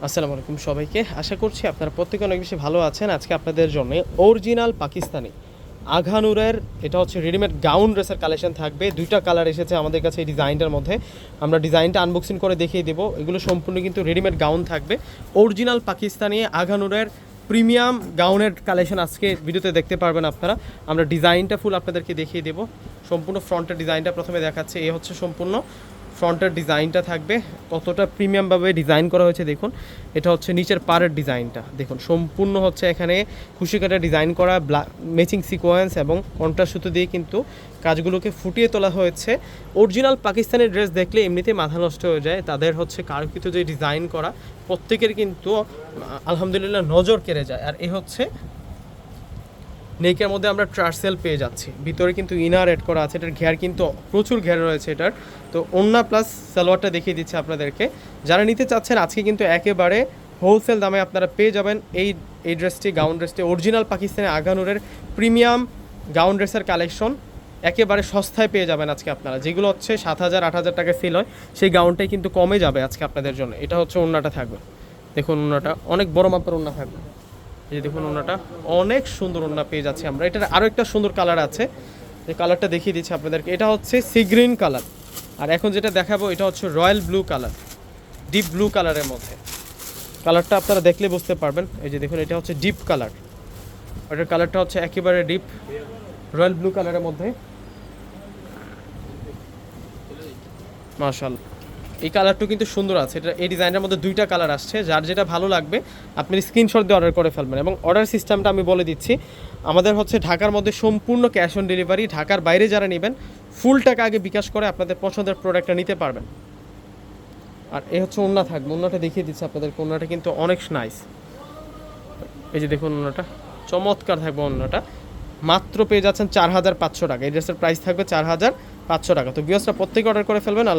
আসসালামু আলাইকুম সবাইকে। আশা করছি আপনারা প্রত্যেকে অনেক বেশি ভালো আছেন। আজকে আপনাদের জন্য অরিজিনাল পাকিস্তানি আঘানুরের এটা হচ্ছে রেডিমেড গাউন ড্রেসের কালেকশন থাকবে। 2টা কালার এসেছে আমাদের কাছে এই ডিজাইনটার মধ্যে। আমরা ডিজাইনটা আনবক্সিং করে দেখিয়ে দেবো। এগুলো সম্পূর্ণ কিন্তু রেডিমেড গাউন থাকবে। অরিজিনাল পাকিস্তানি আঘানুরের প্রিমিয়াম গাউনের কালেকশন আজকে ভিডিওতে দেখতে পারবেন আপনারা। আমরা ডিজাইনটা ফুল আপনাদেরকে দেখিয়ে দেবো। সম্পূর্ণ ফ্রন্টের ডিজাইনটা প্রথমে দেখাচ্ছে। এই হচ্ছে সম্পূর্ণ ফ্রন্টের ডিজাইনটা থাকবে, কতটা প্রিমিয়ামভাবে ডিজাইন করা হয়েছে দেখুন। এটা হচ্ছে নিচের পাড়ের ডিজাইনটা দেখুন, সম্পূর্ণ হচ্ছে এখানে খুশি কাটা ডিজাইন করা, ম্যাচিং সিকোয়েন্স এবং কন্ট্রাস্ট সুতো দিয়ে কিন্তু কাজগুলোকে ফুটিয়ে তোলা হয়েছে। অরিজিনাল পাকিস্তানি ড্রেস দেখলে এমনিতেই মাথা নষ্ট হয়ে যায়। তাদের হচ্ছে কারুকৃত যে ডিজাইন করা প্রত্যেকের কিন্তু আলহামদুলিল্লাহ নজর কেড়ে যায়। আর এ হচ্ছে নেকের মধ্যে আমরা ট্রার্সেল পেয়ে যাচ্ছি, ভিতরে কিন্তু ইনার এড করা আছে। এটার ঘের কিন্তু প্রচুর ঘের রয়েছে এটার। তো ওন্না প্লাস সালোয়ারটা দেখিয়ে দিচ্ছি আপনাদেরকে। যারা নিতে চাচ্ছেন আজকে কিন্তু একেবারে হোলসেল দামে আপনারা পেয়ে যাবেন এই ড্রেসটি, গাউন ড্রেসটি। অরিজিনাল পাকিস্তানি আঘানুরের প্রিমিয়াম গাউন ড্রেসের কালেকশন একেবারে সস্তায় পেয়ে যাবেন আজকে আপনারা। যেগুলো হচ্ছে 7,000 8,000 টাকায় সেল হয় সেই গাউনটাই কিন্তু কমে যাবে আজকে আপনাদের জন্য। এটা হচ্ছে ওন্নাটা থাকবে, দেখুন ওন্নাটা অনেক বড় মাপের ওন্না থাকবে। এই যে দেখুন ওন্নাটা অনেক সুন্দর ওন্না পেয়ে যাচ্ছি আমরা। এটার আরও একটা সুন্দর কালার আছে, যে কালারটা দেখিয়ে দিচ্ছি আপনাদেরকে। এটা হচ্ছে সি গ্রিন কালার, আর এখন যেটা দেখাবো এটা হচ্ছে royal blue colour, deep blue কালারের মধ্যে। কালারটা আপনারা দেখলে বুঝতে পারবেন। এই যে দেখুন এটা হচ্ছে ডিপ কালার, ওটার কালারটা হচ্ছে একেবারে ডিপ রয়্যাল ব্লু কালারের মধ্যে। মাশাআল্লাহ, এই কালারটা কিন্তু সুন্দর আছে। এটা এই ডিজাইনের মধ্যে 2টা কালার আসছে। যার যেটা ভালো লাগবে আপনি স্ক্রিনশট দিয়ে অর্ডার করে ফেলবেন। এবং অর্ডার সিস্টেমটা আমি বলে দিচ্ছি, আমাদের হচ্ছে ঢাকার মধ্যে সম্পূর্ণ ক্যাশ অন ডেলিভারি। ঢাকার বাইরে যারা নেবেন ফুল টাকা আগে বিকাশ করে আপনাদের পছন্দের প্রোডাক্টটা নিতে পারবেন। আর এই হচ্ছে ওন্না থাকবে, ওন্নাটা দেখিয়ে দিচ্ছি আপনাদের। ওন্নাটা কিন্তু অনেক নাইস। এই যে দেখুন ওন্নাটা চমৎকার থাকবে। ওন্নাটা মাত্র পেয়ে যাচ্ছেন 4,500 টাকা। এই ড্রেসের প্রাইস থাকবে 4,500 টাকা। তো ভিউয়ার্সরা প্রত্যেকে অর্ডার করে ফেলবেন। আল্লাহ।